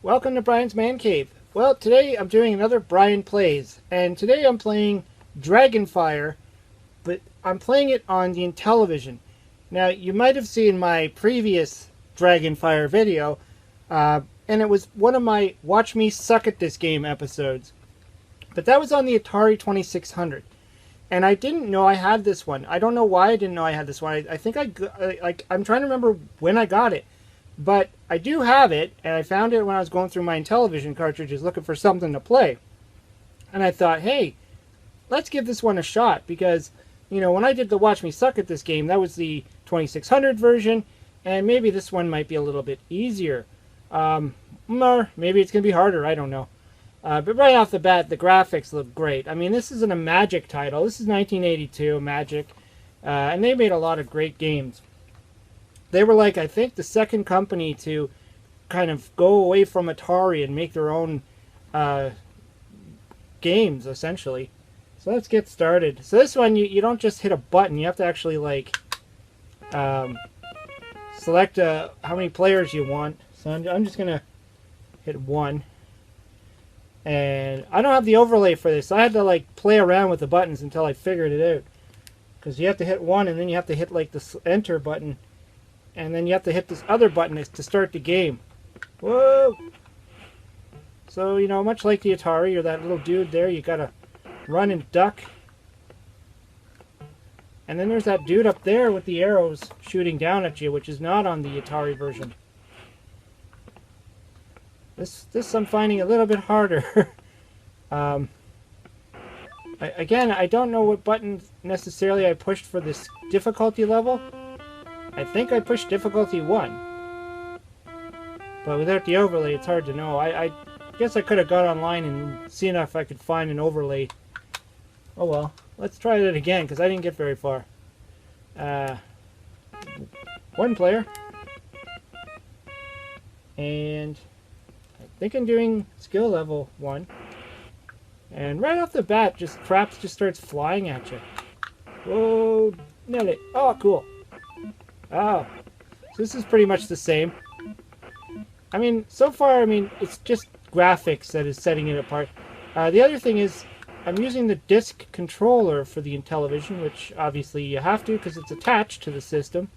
Welcome to Brian's Man Cave. Well, today I'm doing another Brian Plays, and today I'm playing Dragonfire, but I'm playing it on the Intellivision. Now, you might have seen my previous Dragonfire video, and it was one of my Watch Me Suck at This Game episodes. But that was on the Atari 2600. And I didn't know I had this one. I don't know why I didn't know I had this one. I think I'm trying to remember when I got it. But I do have it, and I found it when I was going through my Intellivision cartridges looking for something to play. And I thought, hey, let's give this one a shot, because, you know, when I did the Watch Me Suck at This Game, that was the 2600 version, and maybe this one might be a little bit easier. Or maybe it's going to be harder, I don't know. But right off the bat, the graphics look great. I mean, this isn't a Magic title. This is 1982, Magic, and they made a lot of great games. They were like, I think, the second company to kind of go away from Atari and make their own games, essentially. So let's get started. So this one, you don't just hit a button. You have to actually, like, select how many players you want. So I'm just going to hit 1. And I don't have the overlay for this. I had to, like, play around with the buttons until I figured it out. Because you have to hit 1, and then you have to hit, like, this enter button. And then you have to hit this other button to start the game. Whoa! So, you know, much like the Atari, or that little dude there, you gotta run and duck. And then there's that dude up there with the arrows shooting down at you, which is not on the Atari version. This I'm finding a little bit harder. Again, I don't know what button necessarily I pushed for this difficulty level. I think I pushed difficulty 1. But without the overlay, it's hard to know. I guess I could have got online and seen if I could find an overlay. Oh well. Let's try that again, because I didn't get very far. 1 player. And I think I'm doing skill level 1. And right off the bat, craps just starts flying at you. Whoa, nailed it. Oh, cool. Oh, so this is pretty much the same. I mean, so far, I mean, it's just graphics that is setting it apart. The other thing is, I'm using the disc controller for the Intellivision, which obviously you have to because it's attached to the system.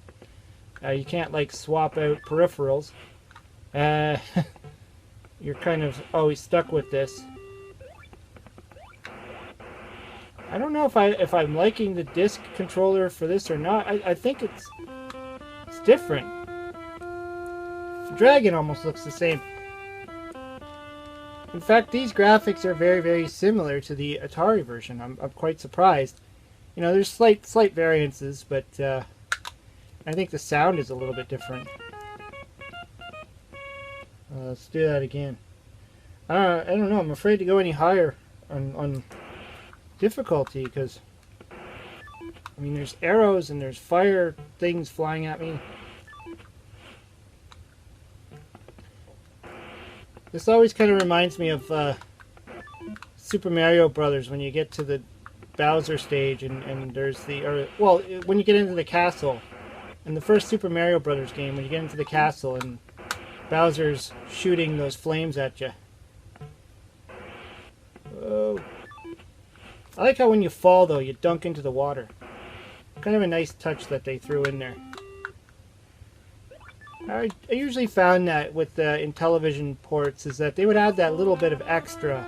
You can't, like, swap out peripherals. You're kind of always stuck with this. I don't know if I'm liking the disc controller for this or not. I think it's different. The dragon almost looks the same. In fact, these graphics are very, very similar to the Atari version. I'm quite surprised. You know, there's slight variances, but I think the sound is a little bit different. Let's do that again. I don't know. I'm afraid to go any higher on difficulty, because I mean, there's arrows and there's fire things flying at me. This always kind of reminds me of Super Mario Brothers, when you get to the Bowser stage and there's when you get into the castle. In the first Super Mario Brothers game, when you get into the castle and Bowser's shooting those flames at you. Whoa. I like how when you fall, though, you dunk into the water. Kind of a nice touch that they threw in there. I usually found that with the Intellivision ports is that they would add that little bit of extra,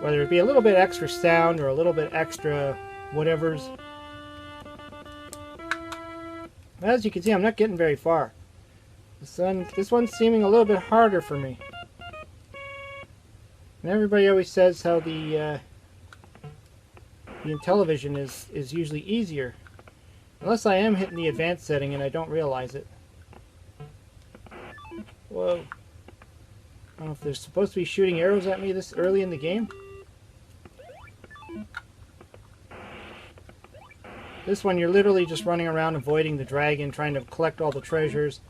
whether it be a little bit extra sound or a little bit extra whatevers. As you can see, I'm not getting very far. This one's seeming a little bit harder for me. And everybody always says how the Intellivision is usually easier. Unless I am hitting the advanced setting and I don't realize it. Whoa. I don't know if they're supposed to be shooting arrows at me this early in the game. This one, you're literally just running around avoiding the dragon, trying to collect all the treasures.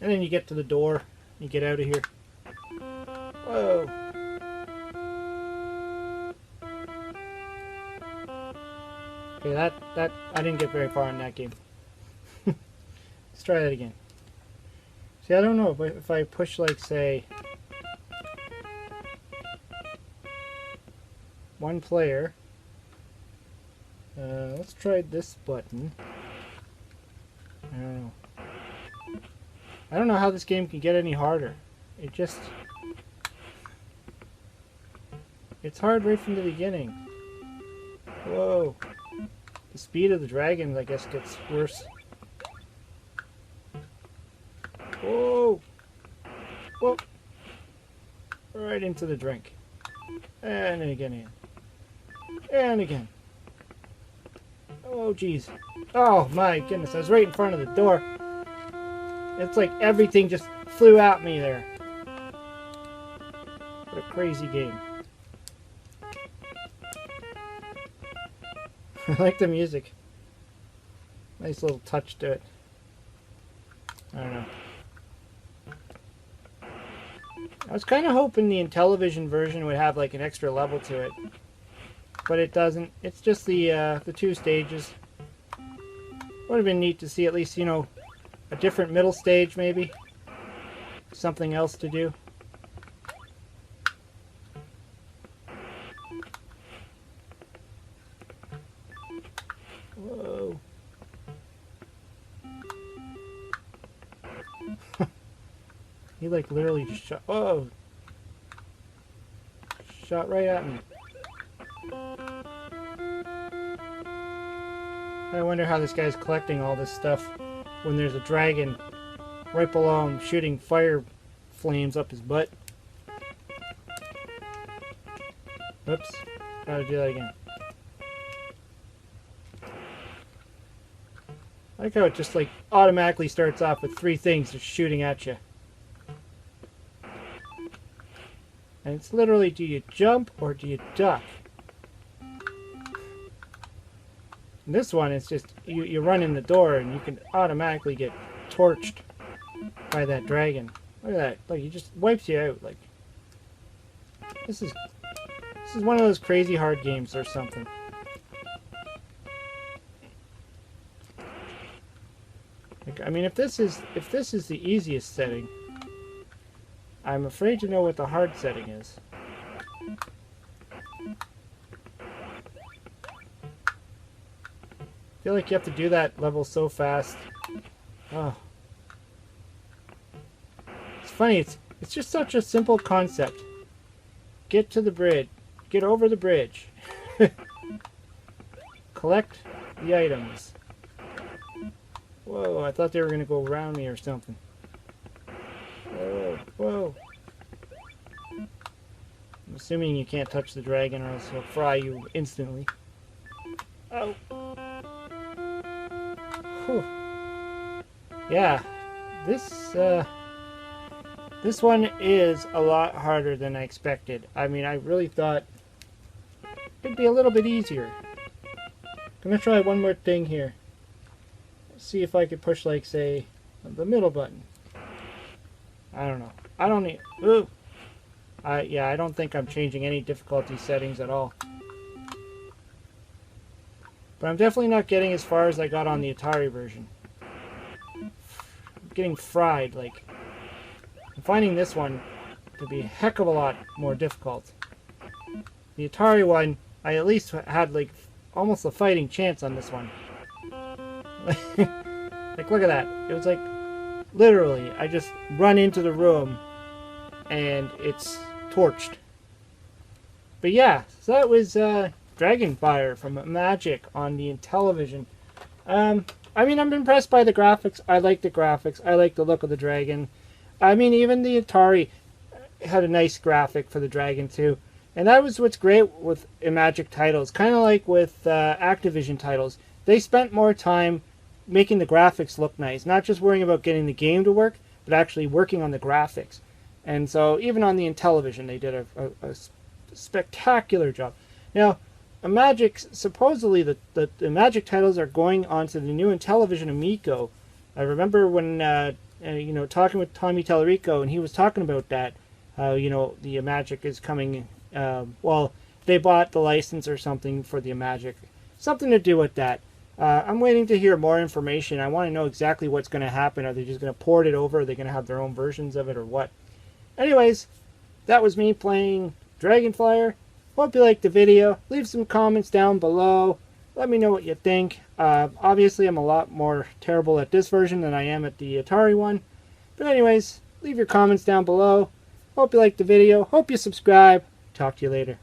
And then you get to the door. You get out of here. Whoa. Okay, that I didn't get very far in that game. Let's try that again. See, I don't know if I push, like, say, one player. Let's try this button. I don't know. I don't know how this game can get any harder. It's hard right from the beginning. Whoa. The speed of the dragons, I guess, gets worse. Whoa. Whoa. Right into the drink. And again. And again. Oh, jeez. Oh, my goodness. I was right in front of the door. It's like everything just flew at me there. What a crazy game. I like the music. Nice little touch to it. I don't know. I was kind of hoping the Intellivision version would have like an extra level to it. But it doesn't. It's just the 2 stages. Would have been neat to see at least, you know, a different middle stage maybe. Something else to do. Whoa. He like literally just shot. Oh! Shot right at me. I wonder how this guy's collecting all this stuff when there's a dragon right below him shooting fire flames up his butt. Oops. Gotta do that again. I like how it just like automatically starts off with 3 things just shooting at you. And it's literally, do you jump or do you duck? And this one, it's just, you run in the door and you can automatically get torched by that dragon. Look at that. Look, he just wipes you out. Like, this is one of those crazy hard games or something. Like, I mean, if this is the easiest setting, I'm afraid to know what the hard setting is. I feel like you have to do that level so fast. Oh. It's funny, it's just such a simple concept. Get to the bridge. Get over the bridge. Collect the items. Whoa, I thought they were going to go around me or something. Whoa, whoa. I'm assuming you can't touch the dragon or else he'll fry you instantly. Oh. Whew. Yeah, this one is a lot harder than I expected. I mean, I really thought it'd be a little bit easier. I'm gonna try one more thing here. See if I could push, like, say, the middle button. I don't know. I don't need. Ooh. Yeah, I don't think I'm changing any difficulty settings at all. But I'm definitely not getting as far as I got on the Atari version. I'm getting fried, like. I'm finding this one to be a heck of a lot more difficult. The Atari one, I at least had, like, almost a fighting chance on this one. Like, look at that. It was like, literally, I just run into the room and it's torched. But yeah, so that was Dragonfire from Magic on the Intellivision. I mean, I'm impressed by the graphics. I like the graphics. I like the look of the dragon. I mean, even the Atari had a nice graphic for the dragon too. And that was what's great with Magic titles. Kind of like with Activision titles. They spent more time making the graphics look nice. Not just worrying about getting the game to work, but actually working on the graphics. And so even on the Intellivision, they did a spectacular job. Now, Magic, supposedly the Magic titles are going onto the new Intellivision Amico. I remember when, you know, talking with Tommy Tallarico, and he was talking about that. You know, the Magic is coming. Well, they bought the license or something for the Magic. Something to do with that. I'm waiting to hear more information. I want to know exactly what's going to happen. Are they just going to port it over? Are they going to have their own versions of it or what? Anyways, that was me playing Dragonfire. Hope you liked the video. Leave some comments down below. Let me know what you think. Obviously, I'm a lot more terrible at this version than I am at the Atari one. But anyways, leave your comments down below. Hope you liked the video. Hope you subscribe. Talk to you later.